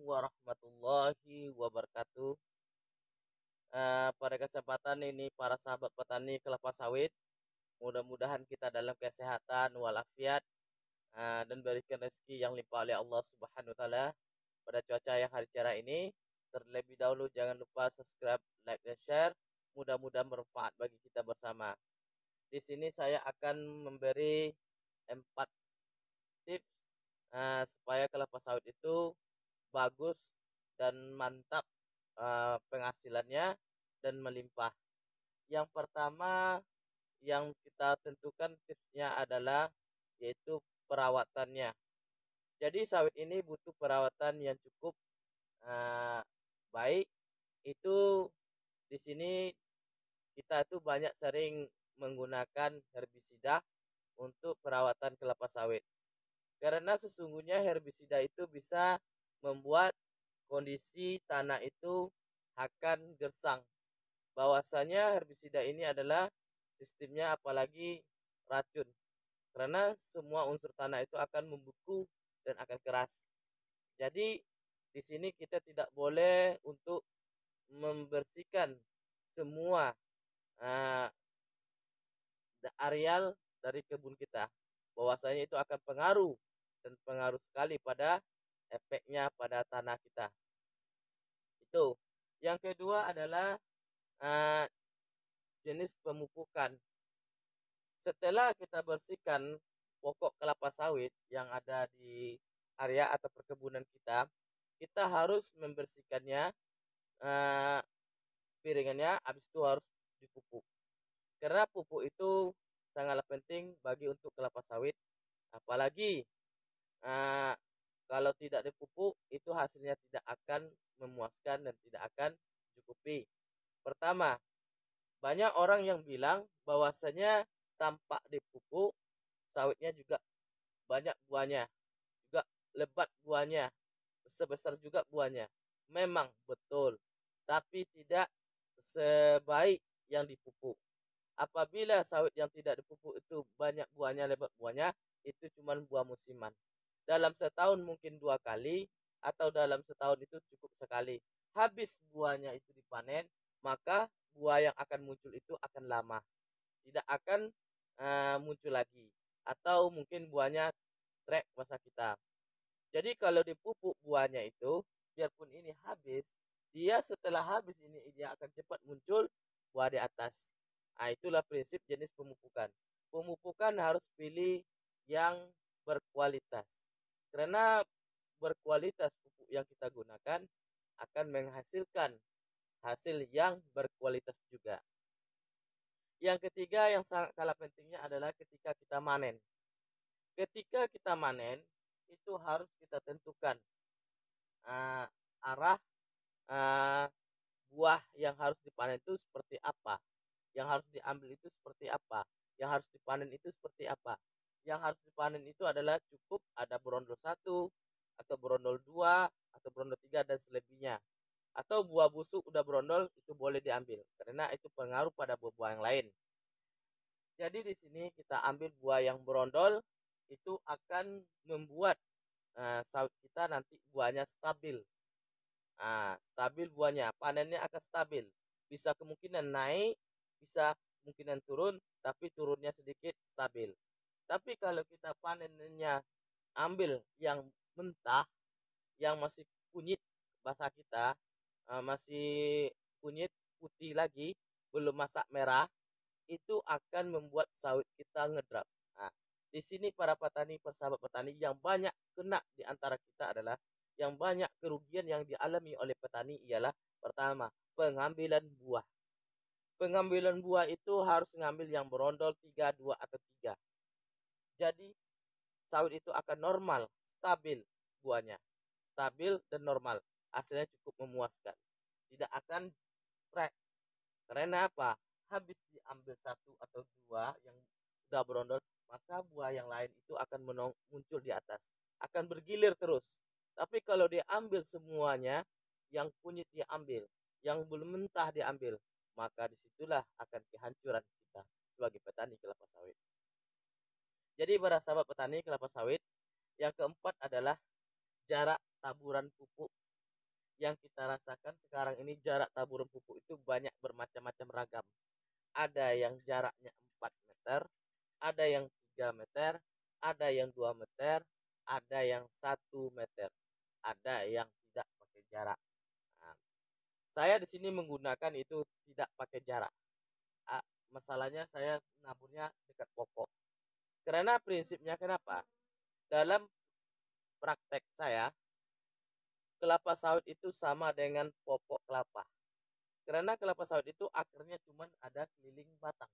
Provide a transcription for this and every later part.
warahmatullahi wabarakatuh. Pada kesempatan ini para sahabat petani kelapa sawit, mudah-mudahan kita dalam kesehatan walafiat dan berikan rezeki yang limpah oleh Allah Subhanahu wa taala pada cuaca yang hari cerah ini. Terlebih dahulu jangan lupa subscribe, like dan share. Mudah-mudahan bermanfaat bagi kita bersama. Di sini saya akan memberi 4 tips supaya kelapa sawit itu bagus dan mantap penghasilannya dan melimpah. Yang pertama yang kita tentukan tipsnya adalah yaitu perawatannya. Jadi sawit ini butuh perawatan yang cukup baik. Itu di sini kita tuh banyak sering menggunakan herbisida untuk perawatan kelapa sawit. Karena sesungguhnya herbisida itu bisa membuat kondisi tanah itu akan gersang. Bahwasanya herbisida ini adalah sistemnya apalagi racun. Karena semua unsur tanah itu akan membeku dan akan keras. Jadi di sini kita tidak boleh untuk membersihkan semua areal dari kebun kita. Bahwasanya itu akan pengaruh sekali pada efeknya pada tanah kita. Itu. Yang kedua adalah jenis pemupukan. Setelah kita bersihkan pokok kelapa sawit yang ada di area atau perkebunan kita, kita harus membersihkannya piringannya, habis itu harus dipupuk. Karena pupuk itu sangatlah penting bagi untuk kelapa sawit, apalagi kalau tidak dipupuk itu hasilnya tidak akan memuaskan dan tidak akan cukupi. Pertama, banyak orang yang bilang bahwasanya tanpa dipupuk sawitnya juga banyak buahnya, juga lebat buahnya, besar juga buahnya. Memang betul, tapi tidak sebaik yang dipupuk. Apabila sawit yang tidak dipupuk itu banyak buahnya, lebat buahnya, itu cuma buah musiman. Dalam setahun mungkin 2 kali, atau dalam setahun itu cukup sekali. Habis buahnya itu dipanen, maka buah yang akan muncul itu akan lama, tidak akan muncul lagi, atau mungkin buahnya trek masa kita. Jadi kalau dipupuk buahnya itu, biarpun ini habis, dia setelah habis ini dia akan cepat muncul buah di atas. Itulah prinsip jenis pemupukan. Pemupukan harus pilih yang berkualitas. Karena berkualitas pupuk yang kita gunakan akan menghasilkan hasil yang berkualitas juga. Yang ketiga yang sangat kalah pentingnya adalah ketika kita manen. Ketika kita manen, itu harus kita tentukan arah buah yang harus dipanen itu seperti apa, yang harus diambil itu seperti apa, yang harus dipanen itu seperti apa. Yang harus dipanen itu adalah cukup ada berondol 1 atau berondol 2 atau berondol 3 dan selebihnya. Atau buah busuk udah berondol itu boleh diambil karena itu pengaruh pada buah-buah yang lain. Jadi di sini kita ambil buah yang berondol, itu akan membuat sawit kita nanti buahnya stabil. Stabil buahnya, panennya akan stabil. Bisa kemungkinan naik, bisa kemungkinan turun, tapi turunnya sedikit stabil. Tapi kalau kita panennya ambil yang mentah, yang masih kunyit bahasa kita, masih kunyit putih lagi, belum masak merah, itu akan membuat sawit kita ngedrap. Di sini para petani, persahabat petani yang banyak kena di antara kita adalah yang banyak kerugian yang dialami oleh petani ialah pertama, pengambilan buah. Pengambilan buah itu harus mengambil yang berondol 3, 2 atau 3. Jadi sawit itu akan normal, stabil buahnya. Stabil dan normal. Hasilnya cukup memuaskan. Tidak akan trek. Karena apa? Habis diambil 1 atau 2 yang sudah berondol, maka buah yang lain itu akan muncul di atas. Akan bergilir terus. Tapi kalau diambil semuanya, yang kunyit diambil, yang belum mentah diambil, maka disitulah akan kehancuran kita sebagai petani kelapa sawit. Jadi para sahabat petani kelapa sawit, yang keempat adalah jarak taburan pupuk yang kita rasakan sekarang ini jarak taburan pupuk itu banyak bermacam-macam ragam. Ada yang jaraknya 4 meter, ada yang 3 meter, ada yang 2 meter, ada yang 1 meter, ada yang tidak pakai jarak. Nah, saya di sini menggunakan itu tidak pakai jarak. Masalahnya saya naburnya dekat pokok. Karena prinsipnya kenapa? Dalam praktek saya, kelapa sawit itu sama dengan pokok kelapa. Karena kelapa sawit itu akarnya cuma ada keliling batang.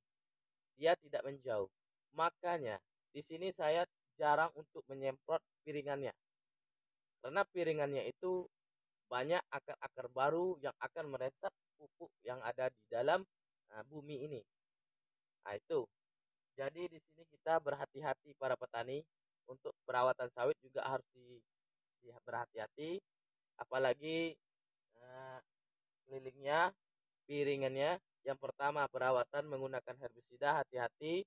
Dia tidak menjauh. Makanya di sini saya jarang untuk menyemprot piringannya. Karena piringannya itu banyak akar-akar baru yang akan meresap pupuk yang ada di dalam bumi ini. Nah, itu. Jadi di sini kita berhati-hati para petani untuk perawatan sawit juga harus berhati-hati, apalagi kelilingnya, piringannya. Yang pertama perawatan menggunakan herbisida, hati-hati.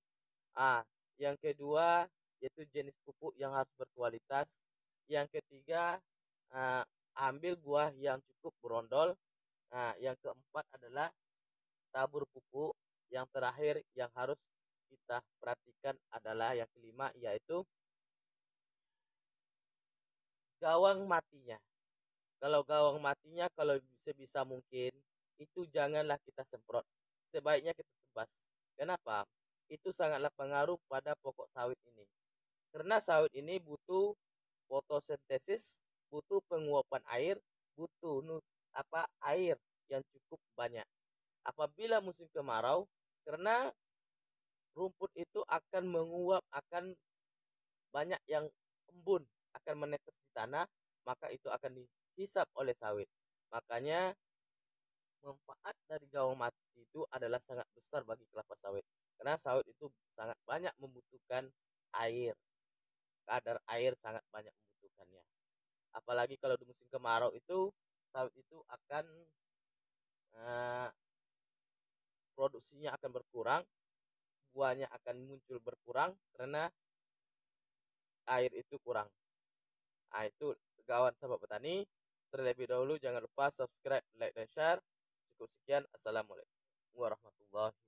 Yang kedua yaitu jenis pupuk yang harus berkualitas. Yang ketiga ambil buah yang cukup berondol. Yang keempat adalah tabur pupuk. Yang terakhir yang harus kita perhatikan adalah yang kelima, yaitu gawang matinya. Kalau gawang matinya, kalau sebisa mungkin itu janganlah kita semprot. Sebaiknya kita tebas. Kenapa? Itu sangatlah pengaruh pada pokok sawit ini. Karena sawit ini butuh fotosintesis, butuh penguapan air, butuh air yang cukup banyak. Apabila musim kemarau, karena rumput itu akan menguap, akan banyak yang embun, akan menetes di tanah, maka itu akan dihisap oleh sawit. Makanya manfaat dari gawang mati itu adalah sangat besar bagi kelapa sawit. Karena sawit itu sangat banyak membutuhkan air. Kadar air sangat banyak membutuhkannya. Apalagi kalau di musim kemarau itu, sawit itu akan produksinya akan berkurang, buahnya akan muncul berkurang karena air itu kurang. Nah, itu kawan sahabat petani. Terlebih dahulu jangan lupa subscribe, like, dan share. Cukup sekian. Assalamualaikum warahmatullahi wabarakatuh.